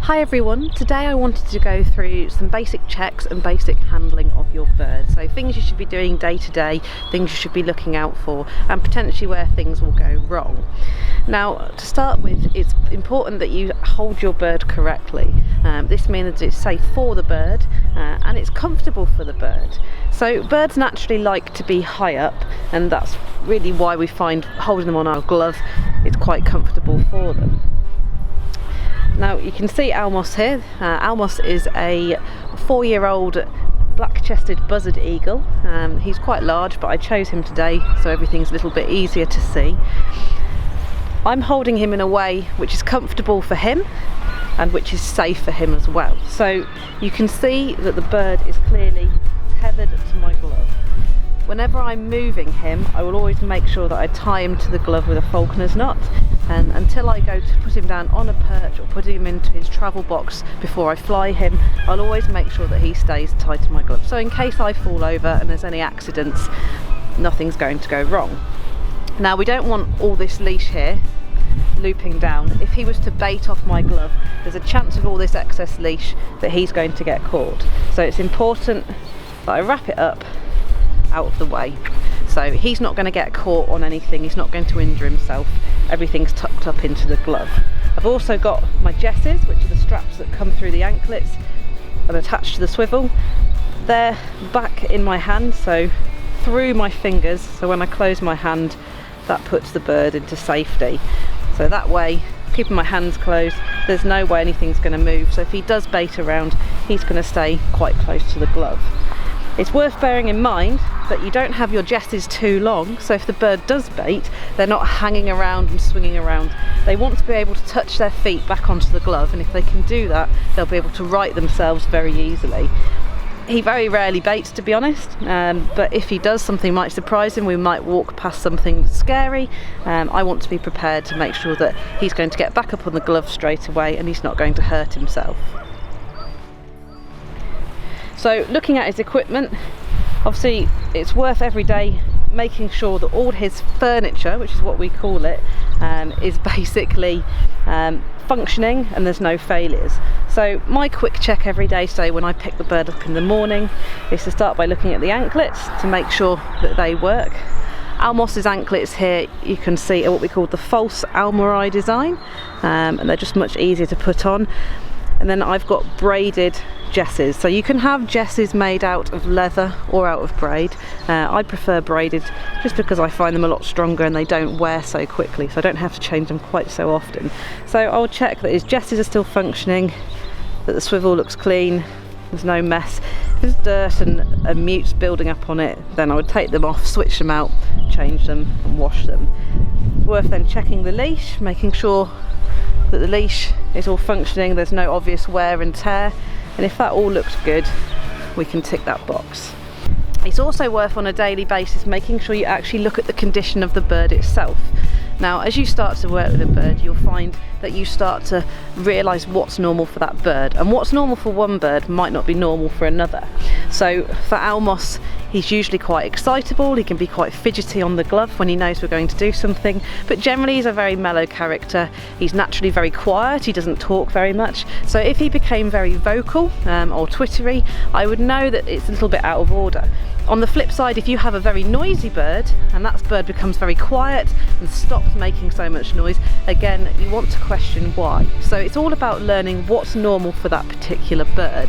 Hi everyone, today I wanted to go through some basic checks and basic handling of your bird. So things you should be doing day to day, things you should be looking out for, and potentially where things will go wrong. Now, to start with, it's important that you hold your bird correctly. This means that it's safe for the bird and it's comfortable for the bird. So birds naturally like to be high up, and that's really why we find holding them on our glove is quite comfortable for them. Now you can see Almos here. Almos is a 4-year-old black-chested buzzard eagle. He's quite large, but I chose him today so everything's a little bit easier to see. I'm holding him in a way which is comfortable for him and which is safe for him as well. So you can see that the bird is clearly tethered to my glove. Whenever I'm moving him, I will always make sure that I tie him to the glove with a falconer's knot, and until I go to put him down on a perch or put him into his travel box before I fly him, I'll always make sure that he stays tied to my glove. So in case I fall over and there's any accidents, nothing's going to go wrong. Now, we don't want all this leash here looping down. If he was to bait off my glove, there's a chance with all this excess leash that he's going to get caught. So it's important that I wrap it up out of the way, so he's not going to get caught on anything, he's not going to injure himself, everything's tucked up into the glove. I've also got my jesses, which are the straps that come through the anklets and attached to the swivel. They're back in my hand, so through my fingers, so when I close my hand that puts the bird into safety. So that way, keeping my hands closed, there's no way anything's going to move, so if he does bait around, he's going to stay quite close to the glove. It's worth bearing in mind that you don't have your jesses too long, so if the bird does bait, they're not hanging around and swinging around. They want to be able to touch their feet back onto the glove, and if they can do that, they'll be able to right themselves very easily. He very rarely baits, to be honest, but if he does, something might surprise him. We might walk past something scary. I want to be prepared to make sure that he's going to get back up on the glove straight away and he's not going to hurt himself. So looking at his equipment, obviously it's worth every day making sure that all his furniture, which is what we call it, is basically functioning and there's no failures. So my quick check every day, say when I pick the bird up in the morning, is to start by looking at the anklets to make sure that they work. Almos's anklets here, you can see, are what we call the false almori design, and they're just much easier to put on. And then I've got braided jesses, so you can have jesses made out of leather or out of braid. I prefer braided just because I find them a lot stronger and they don't wear so quickly, so I don't have to change them quite so often. So I'll check that his jesses are still functioning, that the swivel looks clean, there's no mess. If there's dirt and mutes building up on it, then I would take them off, switch them out, change them and wash them. It's worth then checking the leash, making sure that the leash is all functioning, there's no obvious wear and tear, and if that all looks good, we can tick that box. It's also worth on a daily basis making sure you actually look at the condition of the bird itself. Now, as you start to work with a bird, you'll find that you start to realise what's normal for that bird, and what's normal for one bird might not be normal for another. So for Almos, he's usually quite excitable, he can be quite fidgety on the glove when he knows we're going to do something, but generally he's a very mellow character. He's naturally very quiet, he doesn't talk very much, so if he became very vocal or twittery, I would know that it's a little bit out of order. On the flip side, if you have a very noisy bird and that bird becomes very quiet and stops making so much noise, again, you want to question why. So it's all about learning what's normal for that particular bird.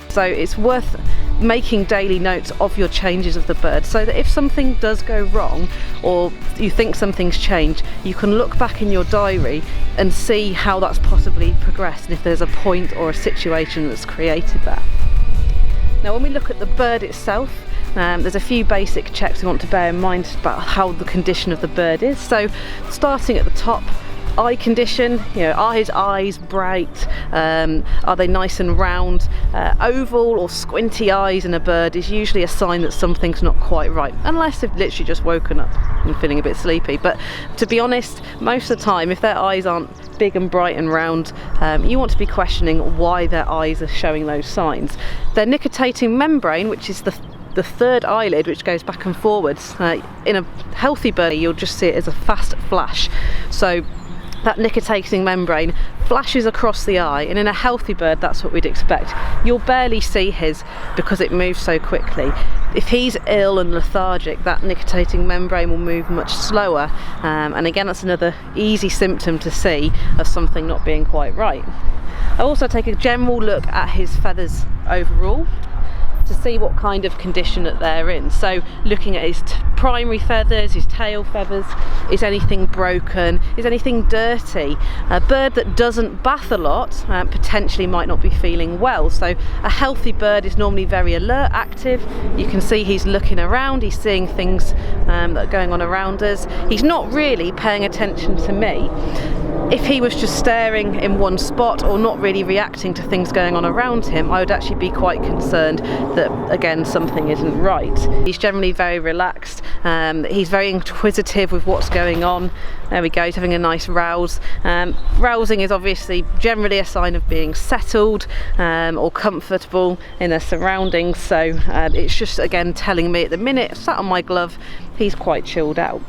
So it's worth making daily notes of your changes of the bird, so that if something does go wrong or you think something's changed, you can look back in your diary and see how that's possibly progressed and if there's a point or a situation that's created that. Now, when we look at the bird itself, there's a few basic checks we want to bear in mind about how the condition of the bird is. So starting at the top, eye condition, are his eyes bright, are they nice and round? Oval or squinty eyes in a bird is usually a sign that something's not quite right, unless they've literally just woken up and feeling a bit sleepy. But to be honest, most of the time, if their eyes aren't big and bright and round, you want to be questioning why their eyes are showing those signs. Their nictitating membrane, which is the the third eyelid, which goes back and forwards. In a healthy bird, you'll just see it as a fast flash. So that nictitating membrane flashes across the eye, and in a healthy bird that's what we'd expect. You'll barely see his because it moves so quickly. If he's ill and lethargic, that nictitating membrane will move much slower, and again that's another easy symptom to see of something not being quite right. I also take a general look at his feathers overall to see what kind of condition that they're in. So looking at his primary feathers, his tail feathers, is anything broken, is anything dirty? A bird that doesn't bath a lot potentially might not be feeling well. So a healthy bird is normally very alert, active. You can see he's looking around, he's seeing things that are going on around us. He's not really paying attention to me. If he was just staring in one spot or not really reacting to things going on around him, I would actually be quite concerned that, again, something isn't right. He's generally very relaxed. He's very inquisitive with what's going on. There we go, he's having a nice rouse. Rousing is obviously generally a sign of being settled or comfortable in their surroundings. So it's just, again, telling me at the minute, sat on my glove, he's quite chilled out.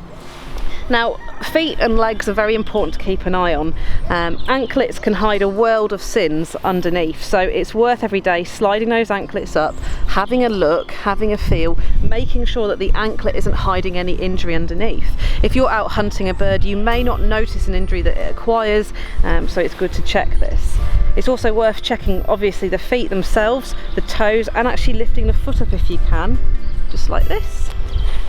Now, feet and legs are very important to keep an eye on. Anklets can hide a world of sins underneath, so it's worth every day sliding those anklets up, having a look, having a feel, making sure that the anklet isn't hiding any injury underneath. If you're out hunting a bird, you may not notice an injury that it acquires, so it's good to check this. It's also worth checking, obviously, the feet themselves, the toes, and actually lifting the foot up if you can, just like this.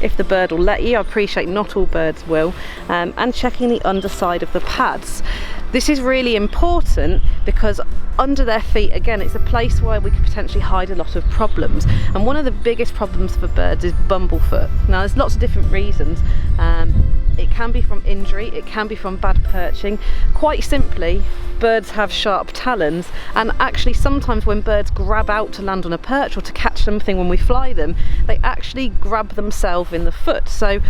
If the bird will let you, I appreciate not all birds will, and checking the underside of the pads. This is really important because under their feet, again, it's a place where we could potentially hide a lot of problems. And one of the biggest problems for birds is bumblefoot. Now, there's lots of different reasons. It can be from injury, it can be from bad perching. Quite simply, birds have sharp talons, and actually sometimes when birds grab out to land on a perch or to catch something when we fly them, they actually grab themselves in the foot. So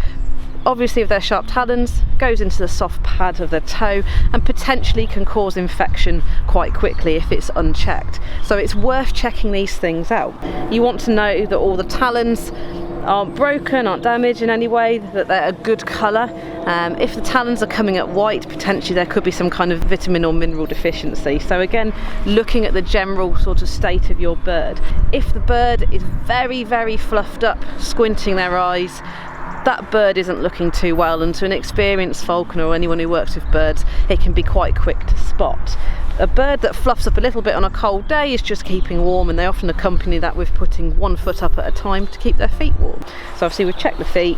obviously, if they're sharp talons, goes into the soft pad of the toe and potentially can cause infection quite quickly if it's unchecked. So it's worth checking these things out. You want to know that all the talons aren't broken, aren't damaged in any way, that they're a good colour. If the talons are coming up white, potentially there could be some kind of vitamin or mineral deficiency. So again, looking at the general sort of state of your bird. If the bird is very, very fluffed up, squinting their eyes, that bird isn't looking too well, and to an experienced falconer or anyone who works with birds, it can be quite quick to spot. A bird that fluffs up a little bit on a cold day is just keeping warm, and they often accompany that with putting one foot up at a time to keep their feet warm. So obviously we've checked the feet,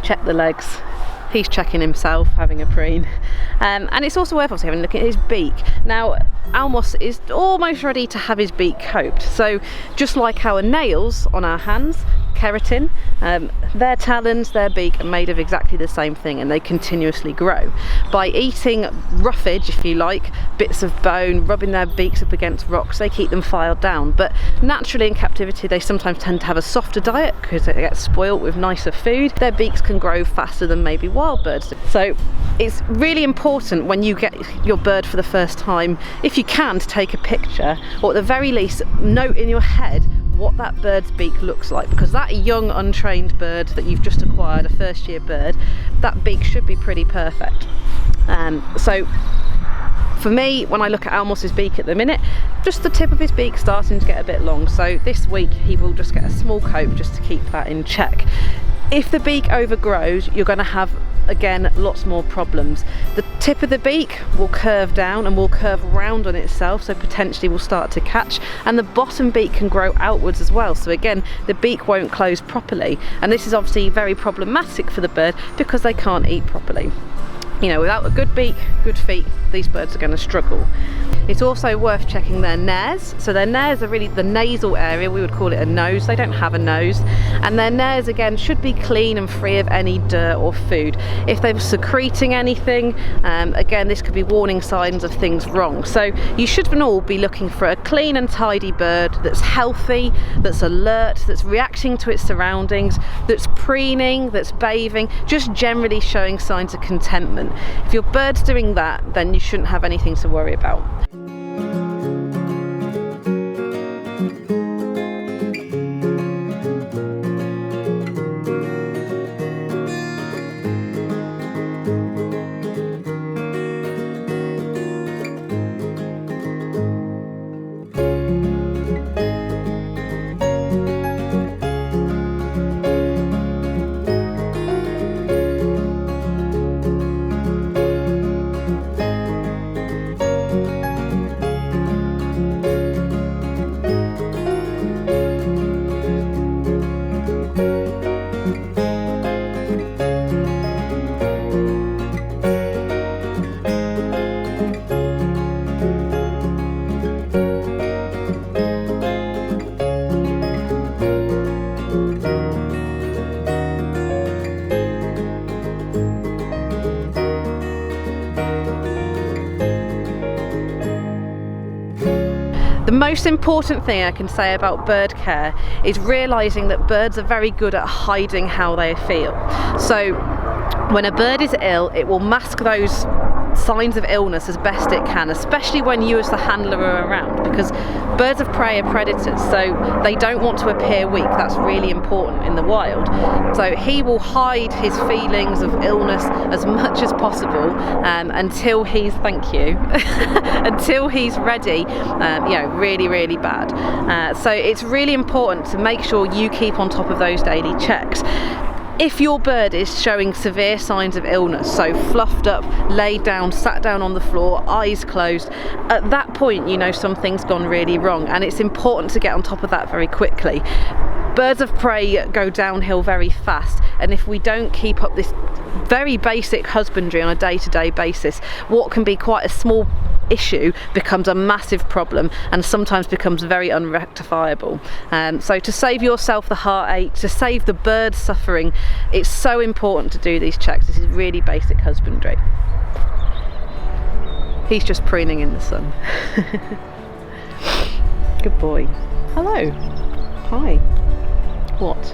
checked the legs, he's checking himself, having a preen, and it's also worth having a look at his beak. Now, Almos is almost ready to have his beak coat, so just like our nails on our hands, keratin, their talons, their beak are made of exactly the same thing, and they continuously grow. By eating roughage, if you like, bits of bone, rubbing their beaks up against rocks, they keep them filed down. But naturally in captivity they sometimes tend to have a softer diet because they get spoilt with nicer food. Their beaks can grow faster than maybe wild birds. So it's really important when you get your bird for the first time, if you can, to take a picture, or at the very least note in your head what that bird's beak looks like, because that young untrained bird that you've just acquired, a first year bird, that beak should be pretty perfect. So for me, when I look at Almos's beak at the minute, just the tip of his beak starting to get a bit long, so this week he will just get a small coat just to keep that in check. If the beak overgrows, you're going to have, again, lots more problems. The tip of the beak will curve down and will curve round on itself, so potentially will start to catch, and the bottom beak can grow outwards as well, so again the beak won't close properly, and this is obviously very problematic for the bird because they can't eat properly. You know, without a good beak, good feet, these birds are going to struggle. It's also worth checking their nares. So their nares are really the nasal area, we would call it a nose. They don't have a nose. And their nares, again, should be clean and free of any dirt or food. If they're secreting anything, again, this could be warning signs of things wrong. So you should all be looking for a clean and tidy bird that's healthy, that's alert, that's reacting to its surroundings, that's preening, that's bathing, just generally showing signs of contentment. If your bird's doing that, then you shouldn't have anything to worry about. most important thing I can say about bird care is realising that birds are very good at hiding how they feel. So when a bird is ill, it will mask those signs of illness as best it can, especially when you as the handler are around, because birds of prey are predators, so they don't want to appear weak. That's really important in the wild. So he will hide his feelings of illness as much as possible until he's, thank you, until he's ready, you know, really, really bad. So it's really important to make sure you keep on top of those daily checks. If your bird is showing severe signs of illness, so fluffed up, laid down, sat down on the floor, eyes closed, at that point you know something's gone really wrong, and it's important to get on top of that very quickly. Birds of prey go downhill very fast, and if we don't keep up this very basic husbandry on a day-to-day basis, what can be quite a small issue becomes a massive problem and sometimes becomes very unrectifiable. So to save yourself the heartache, to save the birds suffering, it's so important to do these checks. This is really basic husbandry. He's just preening in the sun. Good boy. Hello. Hi. What?